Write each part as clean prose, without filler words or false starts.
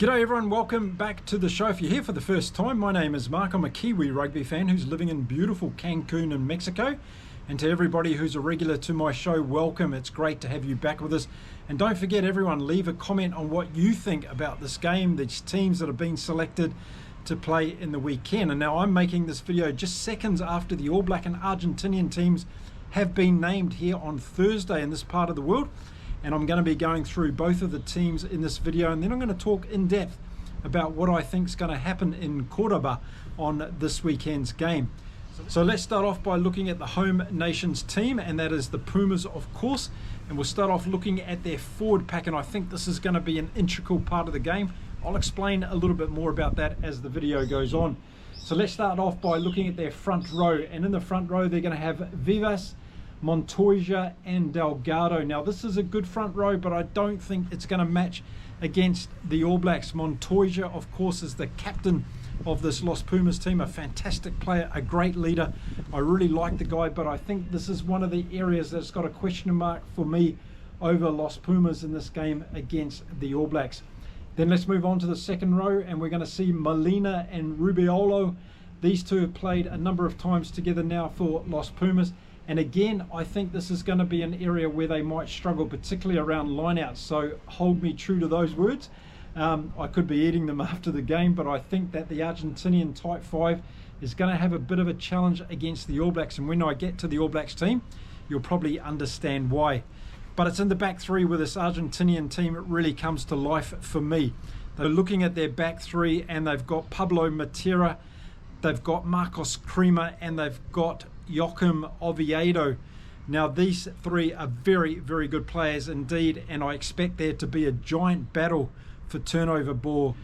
G'day everyone, welcome back to the show. If you're here for the first time, my name is Mark. I'm a Kiwi rugby fan who's living in beautiful Cancun in Mexico. And to everybody who's a regular to my show, welcome. It's great to have you back with us. And don't forget everyone, leave a comment on what you think about this game, these teams that have been selected to play in the weekend. And now I'm making this video just seconds after the All Black and Argentinian teams have been named here on Thursday in this part of the world. And I'm going to be going through both of the teams in this video, and then I'm going to talk in depth about what I think is going to happen in Cordoba on this weekend's game. So let's start off by looking at the home nation's team, and that is the Pumas, of course. And we'll start off looking at their forward pack, and I think this is going to be an integral part of the game. I'll explain a little bit more about that as the video goes on. So let's start off by looking at their front row, and in the front row they're going to have Vivas, Montoya and Delgado. Now this is a good front row, but I don't think it's going to match against the All Blacks. Montoya, of course, is the captain of this Los Pumas team, a fantastic player, a great leader. I really like the guy, but I think this is one of the areas that's got a question mark for me over Los Pumas in this game against the All Blacks. Then let's move on to the second row, and we're going to see Molina and Rubiolo. These two have played a number of times together now for Los Pumas. And again, I think this is going to be an area where they might struggle, particularly around lineouts. So hold me true to those words. I could be eating them after the game, but I think that the Argentinian type 5 is going to have a bit of a challenge against the All Blacks. And when I get to the All Blacks team, you'll probably understand why. But it's in the back three where this Argentinian team really comes to life for me. They're looking at their back three, and they've got Pablo Matera, they've got Marcos Crema, and they've got Joaquim Oviedo. Now these three are very, very good players indeed, and I expect there to be a giant battle for turnover ball.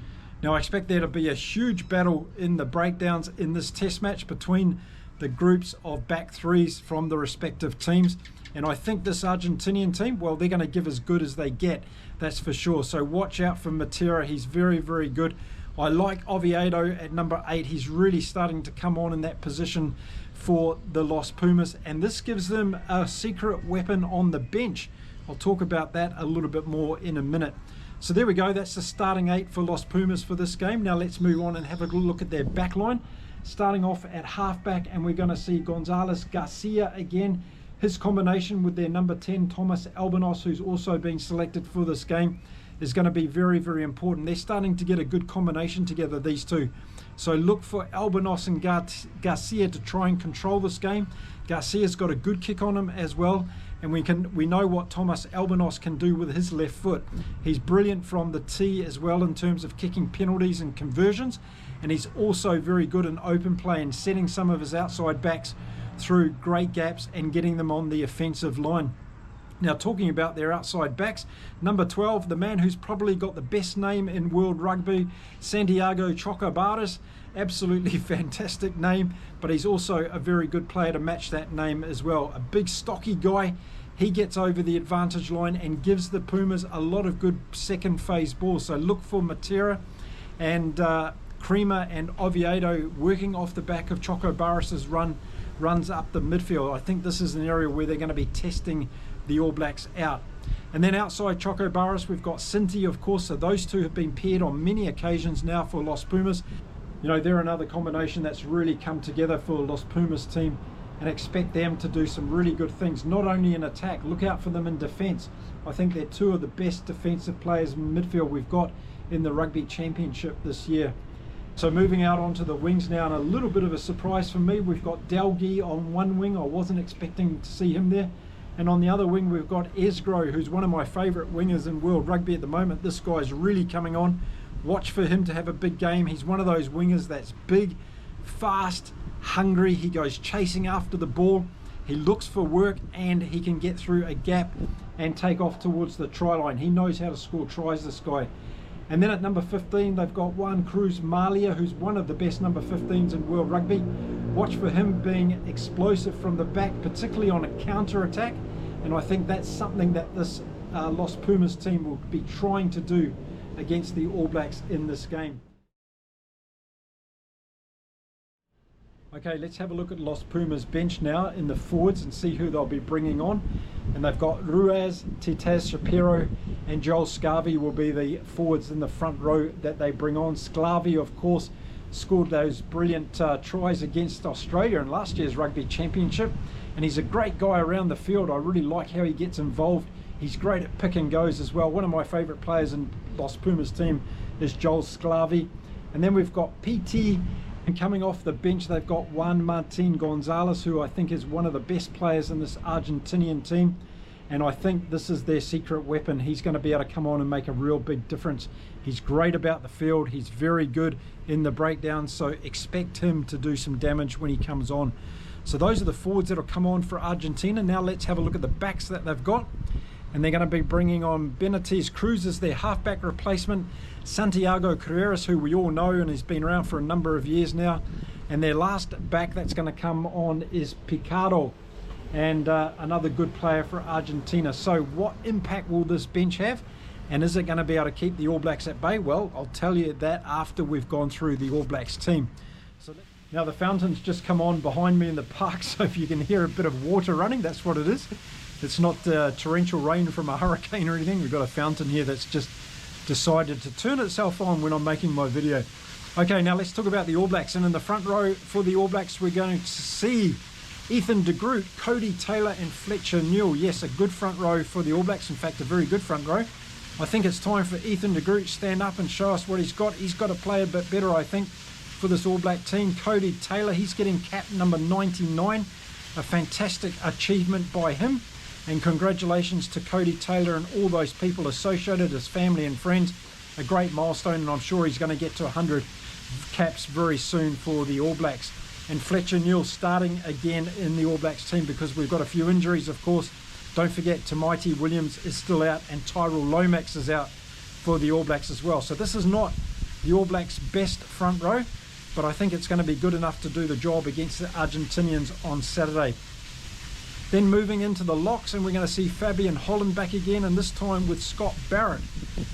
Now I expect there to be a huge battle in the breakdowns in this test match between the groups of back threes from the respective teams, and I think this Argentinian team, well, they're going to give as good as they get, that's for sure. So watch out for Matera, he's very, very good. I like Oviedo at number 8. He's really starting to come on in that position for the Los Pumas, and this gives them a secret weapon on the bench. I'll talk about that a little bit more in a minute. So there we go, that's the starting 8 for Los Pumas for this game. Now let's move on and have a look at their back line. Starting off at halfback, and we're going to see Gonzalez Garcia again. His combination with their number 10, Thomas Albanos, who's also been selected for this game, is going to be very, very important. They're starting to get a good combination together, these two. So look for Albanos and Garcia to try and control this game. Garcia's got a good kick on him as well, and we know what Thomas Albanos can do with his left foot. He's brilliant from the tee as well in terms of kicking penalties and conversions, and he's also very good in open play and setting some of his outside backs through great gaps and getting them on the offensive line. Now talking about their outside backs, number 12, the man who's probably got the best name in world rugby, Santiago Chocobaras. Absolutely fantastic name, but he's also a very good player to match that name as well. A big stocky guy. He gets over the advantage line and gives the Pumas a lot of good second phase balls. So look for Matera and Crema and Oviedo working off the back of Chocobaras' runs up the midfield. I think this is an area where they're going to be testing the All Blacks out. And then outside Chocobaras, we've got Cinti, of course. So those two have been paired on many occasions now for Los Pumas. You know, they're another combination that's really come together for Los Pumas team, and expect them to do some really good things, not only in attack, look out for them in defence. I think they're two of the best defensive players in midfield we've got in the Rugby Championship this year. So moving out onto the wings now, and a little bit of a surprise for me, we've got Delgi on one wing. I wasn't expecting to see him there. And on the other wing, we've got Esgro, who's one of my favourite wingers in world rugby at the moment. This guy's really coming on. Watch for him to have a big game. He's one of those wingers that's big, fast, hungry. He goes chasing after the ball. He looks for work, and he can get through a gap and take off towards the try line. He knows how to score tries, this guy. And then at number 15, they've got Juan Cruz Malia, who's one of the best number 15s in world rugby. Watch for him being explosive from the back, particularly on a counter-attack. And I think that's something that this Los Pumas team will be trying to do against the All Blacks in this game. Okay, let's have a look at Los Pumas bench now in the forwards and see who they'll be bringing on. And they've got Ruiz, Titez Shapiro and Joel Scarvey will be the forwards in the front row that they bring on. Scarvey, of course, scored those brilliant tries against Australia in last year's Rugby Championship, and he's a great guy around the field. I really like how he gets involved. He's great at pick and goes as well. One of my favourite players in Los Pumas team is Joel Scarvey. And then we've got PT, and coming off the bench they've got Juan Martin Gonzalez, who I think is one of the best players in this Argentinian team. And I think this is their secret weapon. He's going to be able to come on and make a real big difference. He's great about the field. He's very good in the breakdown, so expect him to do some damage when he comes on. So those are the forwards that will come on for Argentina. Now let's have a look at the backs that they've got. And they're going to be bringing on Benitez Cruz as their halfback replacement. Santiago Carreras, who we all know and has been around for a number of years now. And their last back that's going to come on is Picado, and another good player for Argentina. So what impact will this bench have, and is it going to be able to keep the All Blacks at bay? Well, I'll tell you that after we've gone through the All Blacks team. So now the fountain's just come on behind me in the park, so if you can hear a bit of water running, that's what it is. It's not torrential rain from a hurricane or anything. We've got a fountain here that's just decided to turn itself on when I'm making my video. Okay, now let's talk about the All Blacks. And in the front row for the All Blacks, we're going to see Ethan de Groot, Cody Taylor and Fletcher Newell. Yes, a good front row for the All Blacks. In fact, a very good front row. I think it's time for Ethan de Groot to stand up and show us what he's got. He's got to play a bit better, I think, for this All Black team. Cody Taylor, he's getting cap number 99. A fantastic achievement by him. And congratulations to Cody Taylor and all those people associated, his family and friends. A great milestone, and I'm sure he's going to get to 100 caps very soon for the All Blacks. And Fletcher Newell starting again in the All Blacks team because we've got a few injuries, of course. Don't forget, Tamaiti Williams is still out and Tyrell Lomax is out for the All Blacks as well. So this is not the All Blacks' best front row, but I think it's going to be good enough to do the job against the Argentinians on Saturday. Then moving into the locks, and we're going to see Fabian Holland back again, and this time with Scott Barrett.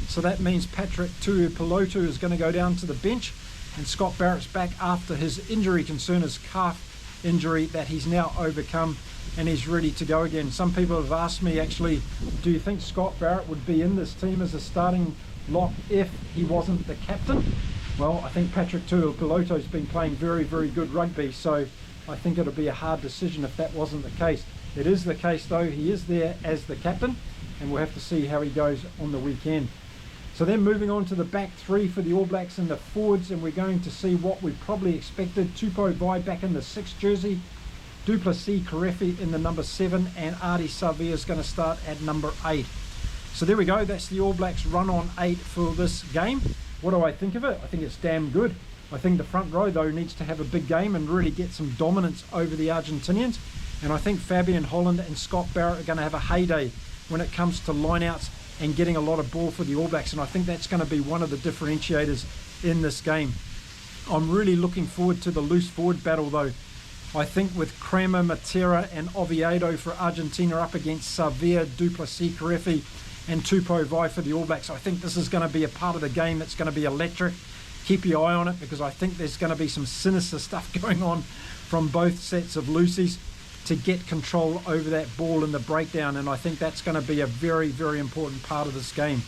So that means Patrick Tuipulotu is going to go down to the bench, and Scott Barrett's back after his injury concern, his calf injury that he's now overcome, and he's ready to go again. Some people have asked me, actually, do you think Scott Barrett would be in this team as a starting lock if he wasn't the captain? Well, I think Patrick Tuipulotu's been playing very, very good rugby, so I think it'll be a hard decision if that wasn't the case. It is the case though, he is there as the captain, and we'll have to see how he goes on the weekend. So then moving on to the back three for the All Blacks and the forwards, and we're going to see what we probably expected. Tupou Vai back in the 6th jersey, Duplessis Karefi in the number 7, and Ardie Savea is going to start at number 8. So there we go, that's the All Blacks run on 8 for this game. What do I think of it? I think it's damn good. I think the front row though needs to have a big game and really get some dominance over the Argentinians. And I think Fabian Holland and Scott Barrett are going to have a heyday when it comes to lineouts and getting a lot of ball for the All Blacks. And I think that's going to be one of the differentiators in this game. I'm really looking forward to the loose forward battle though. I think with Kramer, Matera and Oviedo for Argentina up against Savea, Duplessis, Karefi and Tupou Vai for the All Blacks, I think this is going to be a part of the game that's going to be electric. Keep your eye on it because I think there's going to be some sinister stuff going on from both sets of loosies to get control over that ball in the breakdown, and I think that's going to be a very, very important part of this game.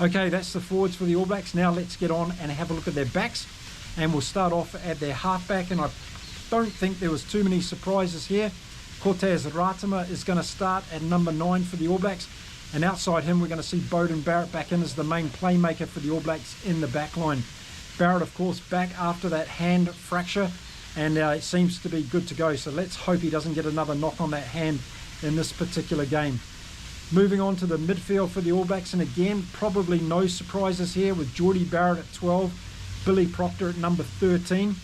Okay, that's the forwards for the All Blacks. Now let's get on and have a look at their backs, and we'll start off at their halfback, and I don't think there was too many surprises here. Cortez Ratama is going to start at number 9 for the All Blacks, and outside him we're going to see Beauden Barrett back in as the main playmaker for the All Blacks in the back line. Barrett, of course, back after that hand fracture, and it seems to be good to go, so let's hope he doesn't get another knock on that hand in this particular game. Moving on to the midfield for the All Blacks, and again probably no surprises here with Geordie Barrett at 12, Billy Proctor at number 13.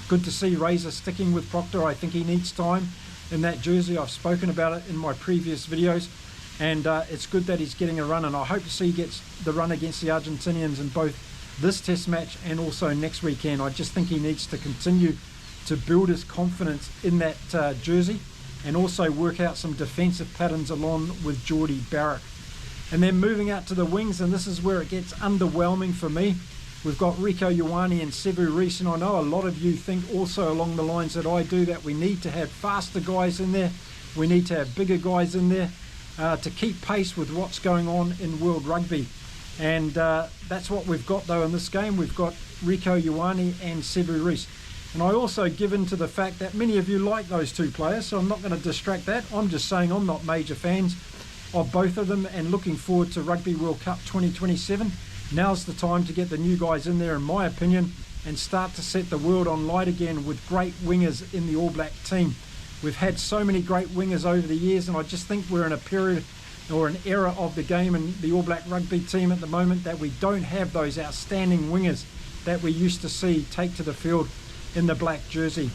Good to see Razor sticking with Proctor. I think he needs time in that jersey. I've spoken about it in my previous videos, and it's good that he's getting a run, and I hope to see he gets the run against the Argentinians in both this test match and also next weekend. I just think he needs to continue to build his confidence in that jersey and also work out some defensive patterns along with Geordie Barrett. And then moving out to the wings, and this is where it gets underwhelming for me. We've got Rico Ioane and Sevu Reece, and I know a lot of you think also along the lines that I do, that we need to have faster guys in there, we need to have bigger guys in there. to keep pace with what's going on in World Rugby. And that's what we've got though in this game. We've got Rieko Ioane and Sevu Reece. And I also give in to the fact that many of you like those two players, so I'm not going to distract that. I'm just saying I'm not major fans of both of them and looking forward to Rugby World Cup 2027. Now's the time to get the new guys in there, in my opinion, and start to set the world on light again with great wingers in the All Black team. We've had so many great wingers over the years, and I just think we're in a period or an era of the game and the All Black rugby team at the moment that we don't have those outstanding wingers that we used to see take to the field in the black jersey.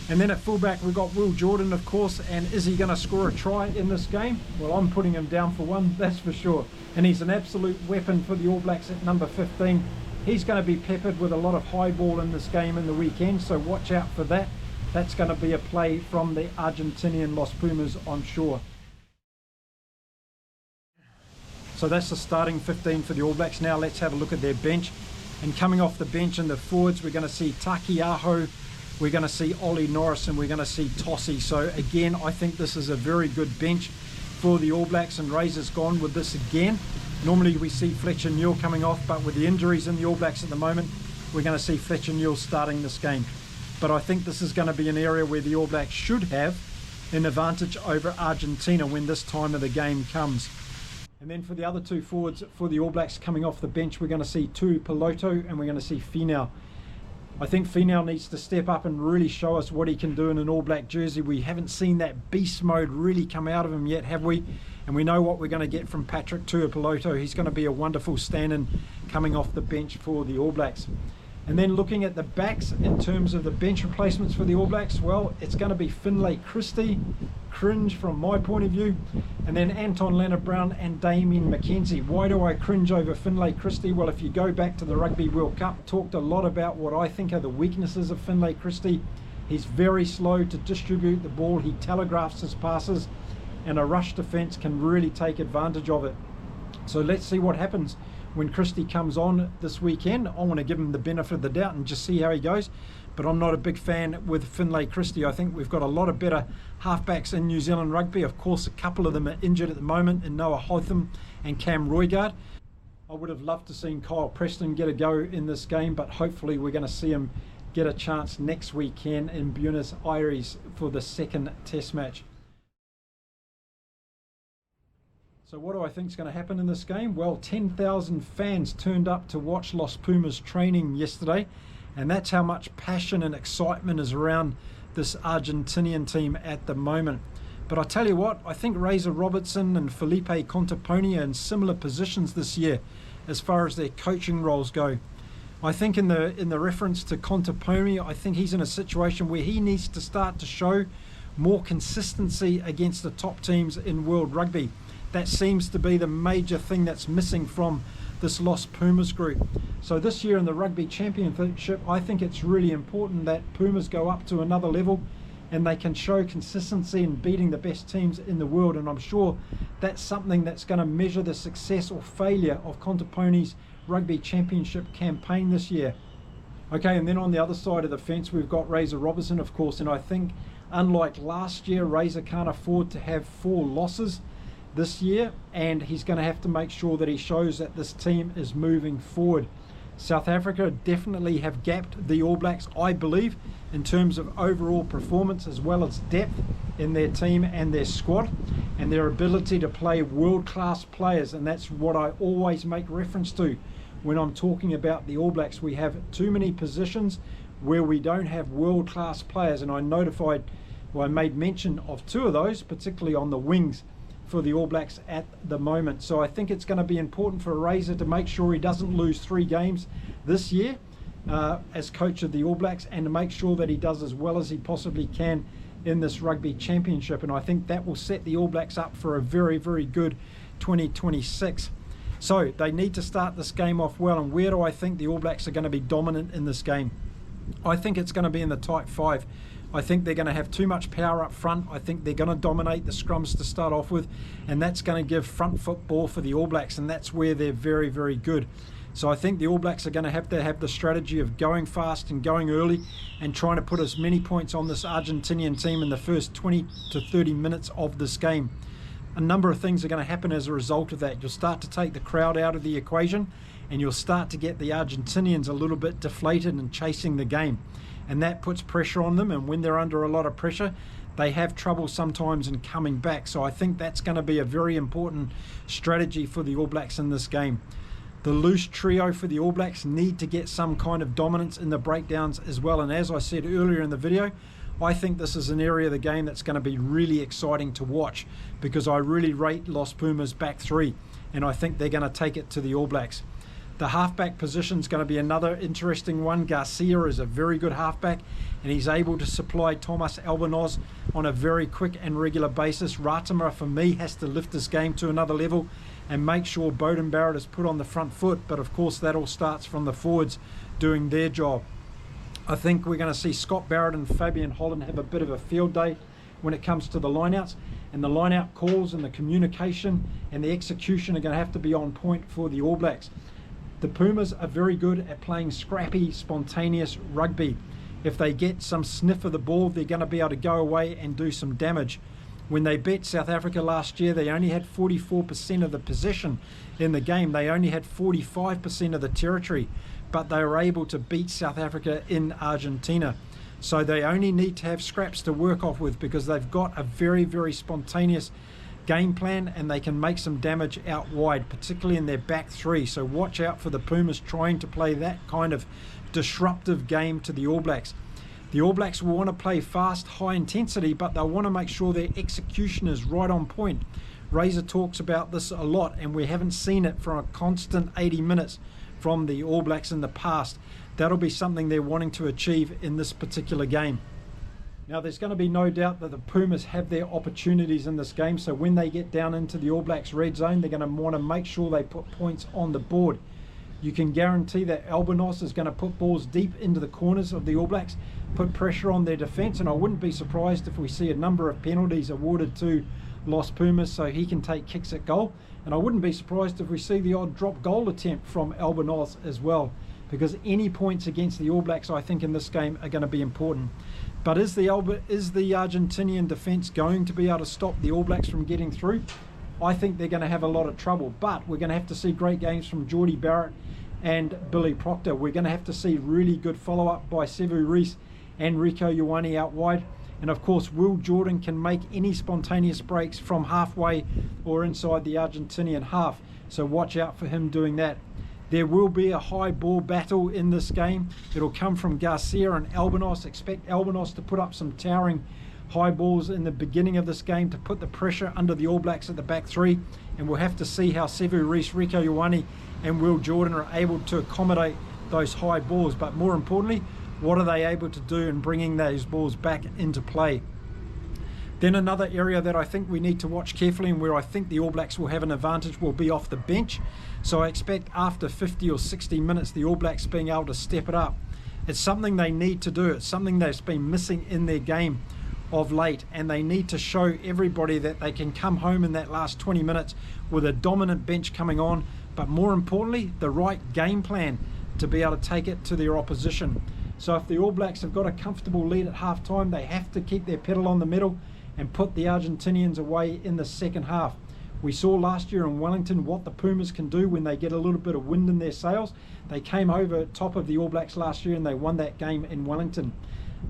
And then at fullback we've got Will Jordan, of course, and is he going to score a try in this game? Well, I'm putting him down for one, that's for sure. And he's an absolute weapon for the All Blacks at number 15. He's going to be peppered with a lot of high ball in this game in the weekend, so watch out for that. That's going to be a play from the Argentinian Los Pumas on shore. So that's the starting 15 for the All Blacks. Now let's have a look at their bench. And coming off the bench in the forwards, we're going to see Taki Aho, we're going to see Ollie Norris, and we're going to see Tossi. So again, I think this is a very good bench for the All Blacks, and Razor's gone with this again. Normally we see Fletcher Newell coming off, but with the injuries in the All Blacks at the moment, we're going to see Fletcher Newell starting this game. But I think this is going to be an area where the All Blacks should have an advantage over Argentina when this time of the game comes. And then for the other two forwards for the All Blacks coming off the bench, we're going to see Tu Piloto and we're going to see Finau. I think Finau needs to step up and really show us what he can do in an All Black jersey. We haven't seen that beast mode really come out of him yet, have we? And we know what we're going to get from Patrick Tu Piloto. He's going to be a wonderful stand-in coming off the bench for the All Blacks. And then looking at the backs in terms of the bench replacements for the All Blacks, well, it's going to be Finlay Christie, cringe from my point of view, and then Anton Leonard-Brown and Damien McKenzie. Why do I cringe over Finlay Christie? Well, if you go back to the Rugby World Cup, talked a lot about what I think are the weaknesses of Finlay Christie. He's very slow to distribute the ball, he telegraphs his passes, and a rush defence can really take advantage of it. So let's see what happens when Christie comes on this weekend. I want to give him the benefit of the doubt and just see how he goes, but I'm not a big fan with Finlay Christie. I think we've got a lot of better halfbacks in New Zealand rugby. Of course, a couple of them are injured at the moment in Noah Hotham and Cam Roigard. I would have loved to seen Kyle Preston get a go in this game, but hopefully we're going to see him get a chance next weekend in Buenos Aires for the second test match. So what do I think is going to happen in this game? Well, 10,000 fans turned up to watch Los Pumas training yesterday, and that's how much passion and excitement is around this Argentinian team at the moment. But I tell you what, I think Razor Robertson and Felipe Contepomi are in similar positions this year as far as their coaching roles go. I think in the reference to Contepomi, I think he's in a situation where he needs to start to show more consistency against the top teams in World Rugby. That seems to be the major thing that's missing from this Los Pumas group. So this year in the Rugby Championship, I think it's really important that Pumas go up to another level and they can show consistency in beating the best teams in the world. And I'm sure that's something that's going to measure the success or failure of Contepomi's Rugby Championship campaign this year. Okay, and then on the other side of the fence, we've got Razor Robertson, of course, and I think unlike last year, Razor can't afford to have 4 losses this year, and he's going to have to make sure that he shows that this team is moving forward. South Africa definitely have gapped the All Blacks, I believe, in terms of overall performance as well as depth in their team and their squad and their ability to play world-class players, and that's what I always make reference to when I'm talking about the All Blacks. We have too many positions where we don't have world-class players, and I made mention of 2 of those, particularly on the wings for the All Blacks at the moment. So I think it's going to be important for Razor to make sure he doesn't lose 3 games this year as coach of the All Blacks, and to make sure that he does as well as he possibly can in this Rugby Championship. And I think that will set the All Blacks up for a very, very good 2026. So they need to start this game off well. And where do I think the All Blacks are going to be dominant in this game? I think it's going to be in the tight 5. I think they're going to have too much power up front. I think they're going to dominate the scrums to start off with, and that's going to give front football for the All Blacks, and that's where they're very, very good. So I think the All Blacks are going to have the strategy of going fast and going early and trying to put as many points on this Argentinian team in the first 20 to 30 minutes of this game. a number of things are going to happen as a result of that. You'll start to take the crowd out of the equation, and you'll start to get the Argentinians a little bit deflated and chasing the game. And that puts pressure on them, and when they're under a lot of pressure, they have trouble sometimes in coming back. So I think that's going to be a very important strategy for the All Blacks in this game. The loose trio for the All Blacks need to get some kind of dominance in the breakdowns as well. And as I said earlier in the video, I think this is an area of the game that's going to be really exciting to watch, because I really rate Los Pumas back three, and I think they're going to take it to the All Blacks. The halfback position is going to be another interesting one. Garcia is a very good halfback, and he's able to supply Thomas Albornoz on a very quick and regular basis. Ratama, for me, has to lift this game to another level and make sure Beauden Barrett is put on the front foot, but of course that all starts from the forwards doing their job. I think we're going to see Scott Barrett and Fabian Holland have a bit of a field day when it comes to the lineouts, and the lineout calls and the communication and the execution are going to have to be on point for the All Blacks. The Pumas are very good at playing scrappy, spontaneous rugby. If they get some sniff of the ball, they're going to be able to go away and do some damage. When they beat South Africa last year, they only had 44% of the possession in the game. They only had 45% of the territory, but they were able to beat South Africa in Argentina. So they only need to have scraps to work off with, because they've got a very, very spontaneous game plan, and they can make some damage out wide, particularly in their back three. So watch out for the Pumas trying to play that kind of disruptive game to the All Blacks. The All Blacks will want to play fast, high intensity, but they'll want to make sure their execution is right on point. Razor talks about this a lot, and we haven't seen it for a constant 80 minutes from the All Blacks in the past. That'll be something they're wanting to achieve in this particular game. Now, there's going to be no doubt that the Pumas have their opportunities in this game, so when they get down into the All Blacks red zone, they're going to want to make sure they put points on the board. You can guarantee that Albornoz is going to put balls deep into the corners of the All Blacks, put pressure on their defence, and I wouldn't be surprised if we see a number of penalties awarded to Los Pumas so he can take kicks at goal. And I wouldn't be surprised if we see the odd drop goal attempt from Albornoz as well, because any points against the All Blacks, I think, in this game are going to be important. But is the Argentinian defence going to be able to stop the All Blacks from getting through? I think they're going to have a lot of trouble, but we're going to have to see great games from Geordie Barrett and Billy Proctor. We're going to have to see really good follow-up by Sevu Reece and Rico Ioane out wide. And of course, Will Jordan can make any spontaneous breaks from halfway or inside the Argentinian half. So watch out for him doing that. There will be a high ball battle in this game. It'll come from Garcia and Albornoz. Expect Albornoz to put up some towering high balls in the beginning of this game to put the pressure under the All Blacks at the back three. And we'll have to see how Sevu Reece, Rico Ioane and Will Jordan are able to accommodate those high balls. But more importantly, what are they able to do in bringing those balls back into play? Then another area that I think we need to watch carefully, and where I think the All Blacks will have an advantage, will be off the bench. So I expect after 50 or 60 minutes, the All Blacks being able to step it up. It's something they need to do. It's something that's been missing in their game of late, and they need to show everybody that they can come home in that last 20 minutes with a dominant bench coming on, but more importantly, the right game plan to be able to take it to their opposition. So if the All Blacks have got a comfortable lead at half-time, they have to keep their pedal on the metal and put the Argentinians away in the second half. We saw last year in Wellington what the Pumas can do when they get a little bit of wind in their sails. They came over top of the All Blacks last year and they won that game in Wellington.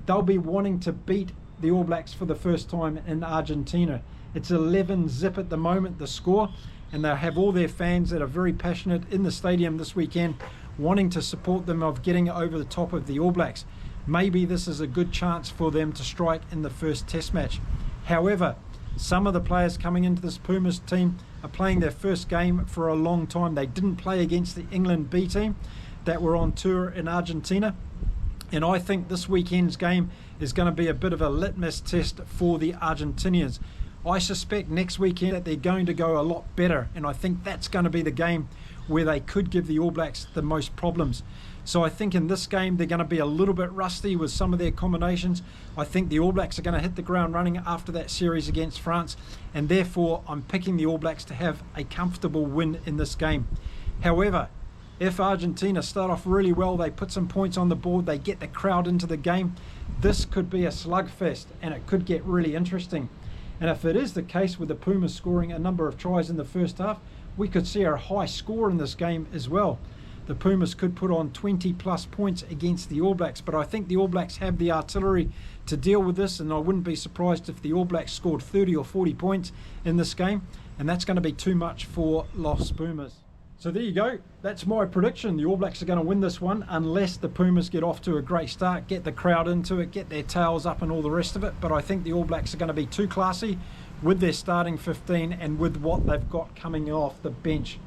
They'll be wanting to beat the All Blacks for the first time in Argentina. It's 11-0 at the moment, the score, and they'll have all their fans that are very passionate in the stadium this weekend wanting to support them of getting over the top of the All Blacks. Maybe this is a good chance for them to strike in the first test match. However, some of the players coming into this Pumas team are playing their first game for a long time. They didn't play against the England B team that were on tour in Argentina. And I think this weekend's game is going to be a bit of a litmus test for the Argentinians. I suspect next weekend that they're going to go a lot better, and I think that's going to be the game where they could give the All Blacks the most problems. So I think in this game they're going to be a little bit rusty with some of their combinations. I think the All Blacks are going to hit the ground running after that series against France, and therefore I'm picking the All Blacks to have a comfortable win in this game. However, if Argentina start off really well, they put some points on the board, they get the crowd into the game, this could be a slugfest and it could get really interesting. And if it is the case with the Pumas scoring a number of tries in the first half, we could see a high score in this game as well. The Pumas could put on 20 plus points against the All Blacks, but I think the All Blacks have the artillery to deal with this, and I wouldn't be surprised if the All Blacks scored 30 or 40 points in this game, and that's going to be too much for Los Pumas. So there you go, that's my prediction. The All Blacks are going to win this one unless the Pumas get off to a great start, get the crowd into it, get their tails up and all the rest of it. But I think the All Blacks are going to be too classy with their starting 15 and with what they've got coming off the bench.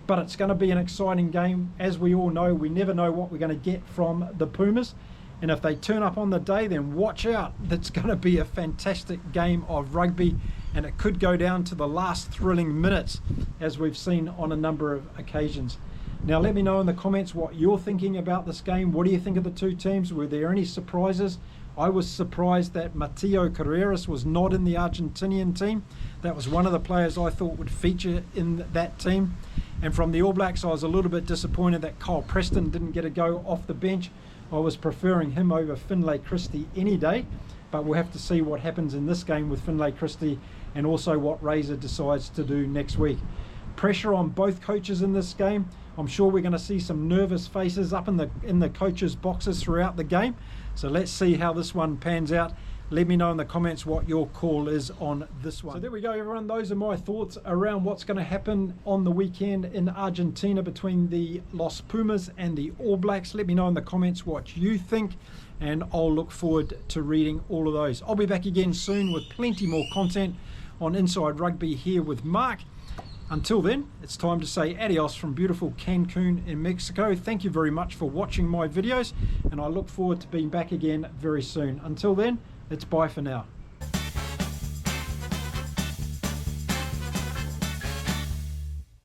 But it's going to be an exciting game. As we all know, we never know what we're going to get from the Pumas. And if they turn up on the day, then watch out. That's going to be a fantastic game of rugby, and it could go down to the last thrilling minutes, as we've seen on a number of occasions. Now, let me know in the comments what you're thinking about this game. What do you think of the two teams? Were there any surprises? I was surprised that Mateo Carreras was not in the Argentinian team. That was one of the players I thought would feature in that team. And from the All Blacks, I was a little bit disappointed that Kyle Preston didn't get a go off the bench. I was preferring him over Finlay Christie any day, but we'll have to see what happens in this game with Finlay Christie and also what Razor decides to do next week. Pressure on both coaches in this game. I'm sure we're going to see some nervous faces up in the coaches' boxes throughout the game. So let's see how this one pans out. Let me know in the comments what your call is on this one. So there we go, everyone. Those are my thoughts around what's going to happen on the weekend in Argentina between the Los Pumas and the All Blacks. Let me know in the comments what you think, and I'll look forward to reading all of those. I'll be back again soon with plenty more content on Inside Rugby here with Mark. Until then, it's time to say adios from beautiful Cancun in Mexico. Thank you very much for watching my videos, and I look forward to being back again very soon. Until then, it's bye for now.